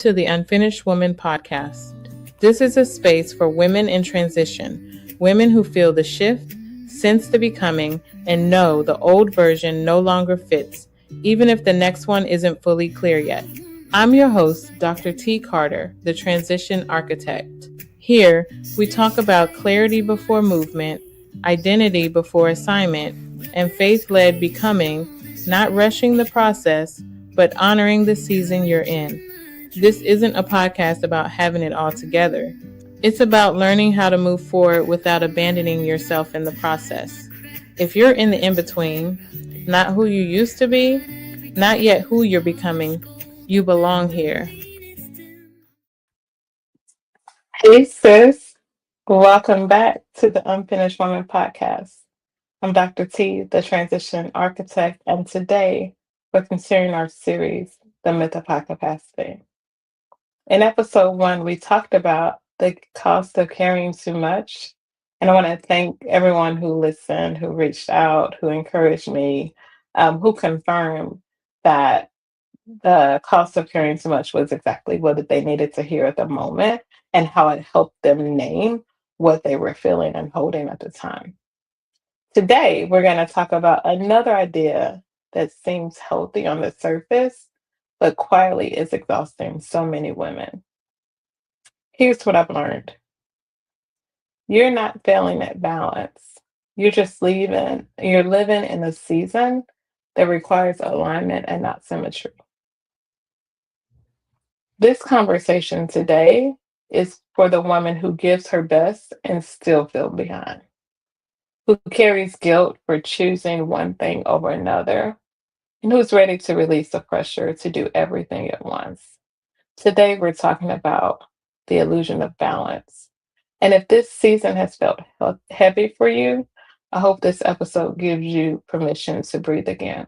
to the Unfinished Woman podcast. This is a space for women in transition, women who feel the shift, sense the becoming, and know the old version no longer fits, even if the next one isn't fully clear yet. I'm your host, Dr. T. Carter, the Transition Architect. Here, we talk about clarity before movement, identity before assignment, and faith-led becoming, not rushing the process, but honoring the season you're in. This isn't a podcast about having it all together. It's about learning how to move forward without abandoning yourself in the process. If you're in the in-between, not who you used to be, not yet who you're becoming, you belong here. Hey sis, welcome back to the Unfinished Woman podcast. I'm Dr. T, the Transition Architect, and today we're continuing our series, The Myth of High Capacity. In episode 1, we talked about the cost of carrying too much. And I want to thank everyone who listened, who reached out, who encouraged me, who confirmed that the cost of carrying too much was exactly what they needed to hear at the moment and how it helped them name what they were feeling and holding at the time. Today, we're going to talk about another idea that seems healthy on the surface, but quietly is exhausting so many women. Here's what I've learned. You're not failing at balance. You're living in a season that requires alignment and not symmetry. This conversation today is for the woman who gives her best and still feels behind, who carries guilt for choosing one thing over another, and who's ready to release the pressure to do everything at once. Today, we're talking about the illusion of balance. And if this season has felt heavy for you, I hope this episode gives you permission to breathe again.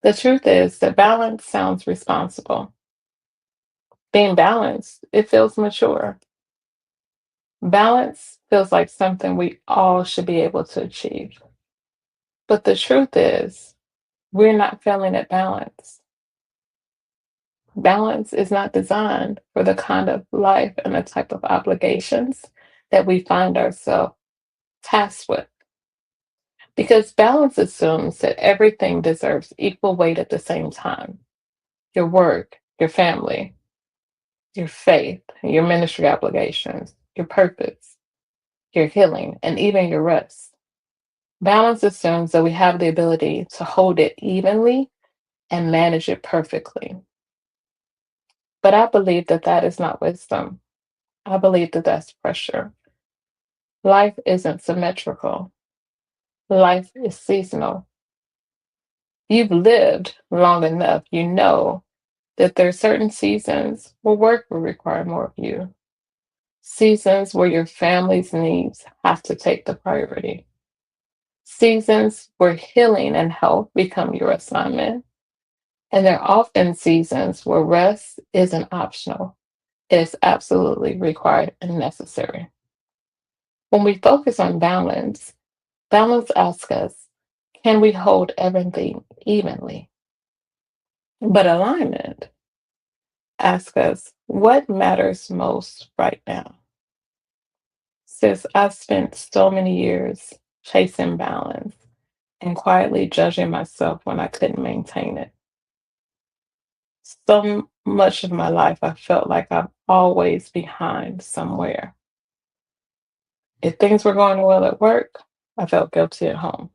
The truth is that balance sounds responsible. Being balanced, it feels mature. Balance feels like something we all should be able to achieve. But the truth is, we're not failing at balance. Balance is not designed for the kind of life and the type of obligations that we find ourselves tasked with. Because balance assumes that everything deserves equal weight at the same time. Your work, your family, your faith, your ministry obligations, your purpose, your healing, and even your rest. Balance assumes that we have the ability to hold it evenly and manage it perfectly. But I believe that that is not wisdom. I believe that that's pressure. Life isn't symmetrical. Life is seasonal. You've lived long enough, you know that there are certain seasons where work will require more of you, seasons where your family's needs have to take the priority, seasons where healing and health become your assignment. And there are often seasons where rest isn't optional, it is absolutely required and necessary. When we focus on balance, balance asks us, can we hold everything evenly? But alignment asks us, what matters most right now? Sis, I've spent so many years chasing balance and quietly judging myself when I couldn't maintain it. So much of my life, I felt like I'm always behind somewhere. If things were going well at work, I felt guilty at home.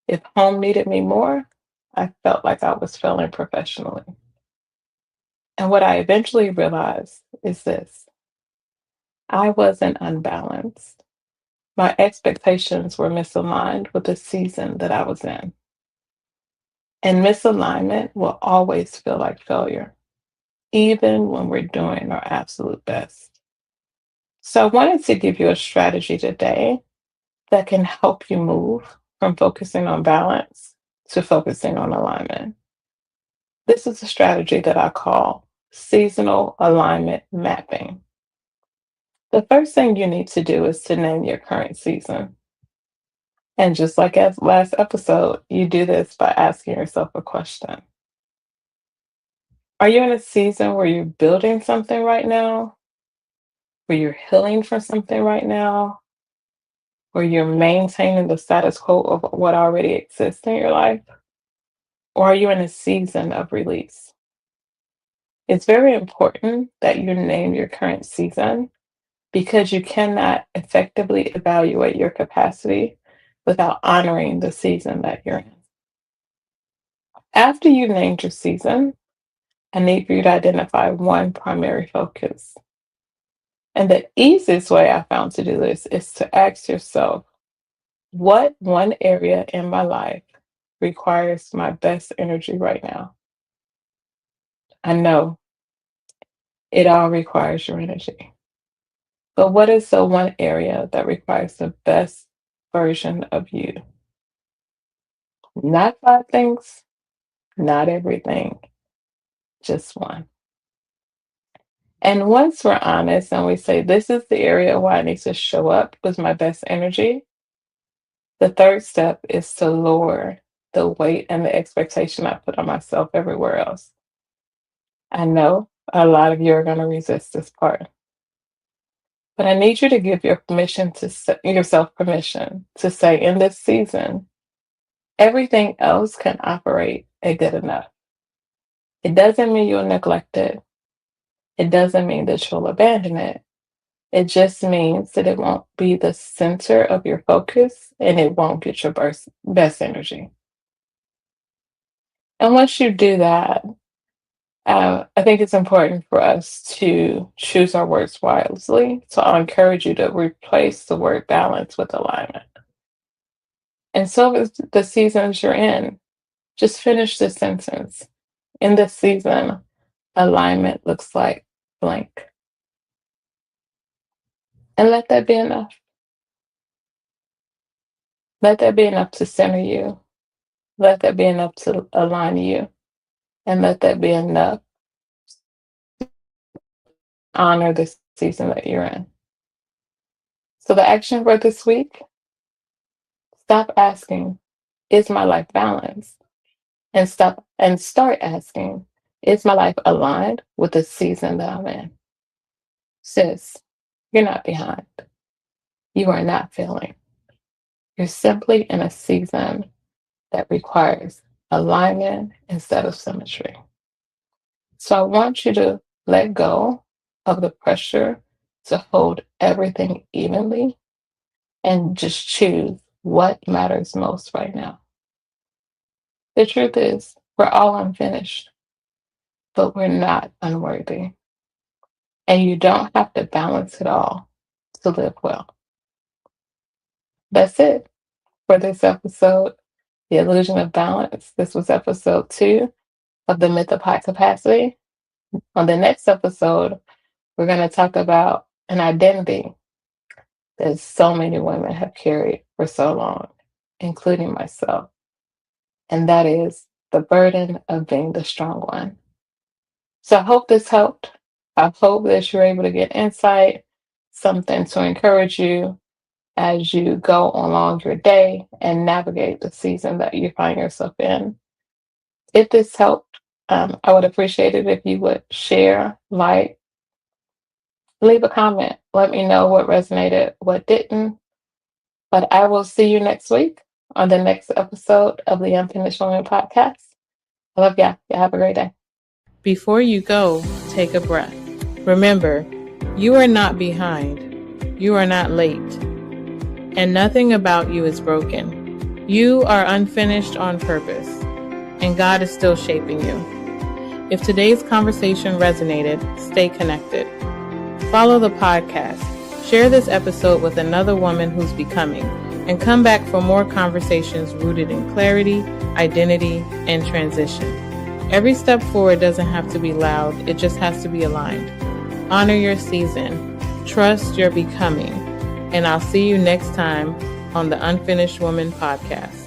If home needed me more, I felt like I was failing professionally. And what I eventually realized is this: I wasn't unbalanced. My expectations were misaligned with the season that I was in. And misalignment will always feel like failure, even when we're doing our absolute best. So I wanted to give you a strategy today that can help you move from focusing on balance to focusing on alignment. This is a strategy that I call seasonal alignment mapping. The first thing you need to do is to name your current season. And just like as last episode, you do this by asking yourself a question. Are you in a season where you're building something right now, where you're healing from something right now, where you're maintaining the status quo of what already exists in your life? Or are you in a season of release? It's very important that you name your current season because you cannot effectively evaluate your capacity without honoring the season that you're in. After you've named your season, I need for you to identify one primary focus. And the easiest way I found to do this is to ask yourself, what one area in my life requires my best energy right now? I know it all requires your energy. But what is the one area that requires the best version of you? Not five things, not everything, just one. And once we're honest and we say, this is the area where I need to show up with my best energy, the third step is to lower the weight and the expectation I put on myself everywhere else. I know a lot of you are going to resist this part, but I need you to give yourself permission to say, in this season, everything else can operate at good enough. It doesn't mean you'll neglect it. It doesn't mean that you'll abandon it. It just means that it won't be the center of your focus and it won't get your best energy. And once you do that, I think it's important for us to choose our words wisely. So I'll encourage you to replace the word balance with alignment. And so is the seasons you're in. Just finish the sentence. In this season, alignment looks like blank. And let that be enough. Let that be enough to center you. Let that be enough to align you. And let that be enough to honor the season that you're in. So the action for this week, stop asking, is my life balanced? And start asking, is my life aligned with the season that I'm in? Sis, you're not behind. You are not failing. You're simply in a season that requires alignment instead of symmetry. So I want you to let go of the pressure to hold everything evenly and just choose what matters most right now. The truth is, we're all unfinished, but we're not unworthy. And you don't have to balance it all to live well. That's it for this episode, The Illusion of Balance. This was episode 2 of The Myth of High Capacity. On the next episode, we're going to talk about an identity that so many women have carried for so long, including myself. And that is the burden of being the strong one. So I hope this helped. I hope that you're able to get insight, something to encourage you as you go along your day and navigate the season that you find yourself in. If this helped, I would appreciate it if you would share, like, leave a comment. Let me know what resonated, what didn't. But I will see you next week on the next episode of the Unfinished Woman podcast. I love y'all. Y'all have a great day. Before you go, take a breath. Remember, you are not behind. You are not late. And nothing about you is broken. You are unfinished on purpose. And God is still shaping you. If today's conversation resonated, stay connected. Follow the podcast. Share this episode with another woman who's becoming, and come back for more conversations rooted in clarity, identity, and transition. Every step forward doesn't have to be loud, it just has to be aligned. Honor your season, trust your becoming, and I'll see you next time on the Unfinished Woman podcast.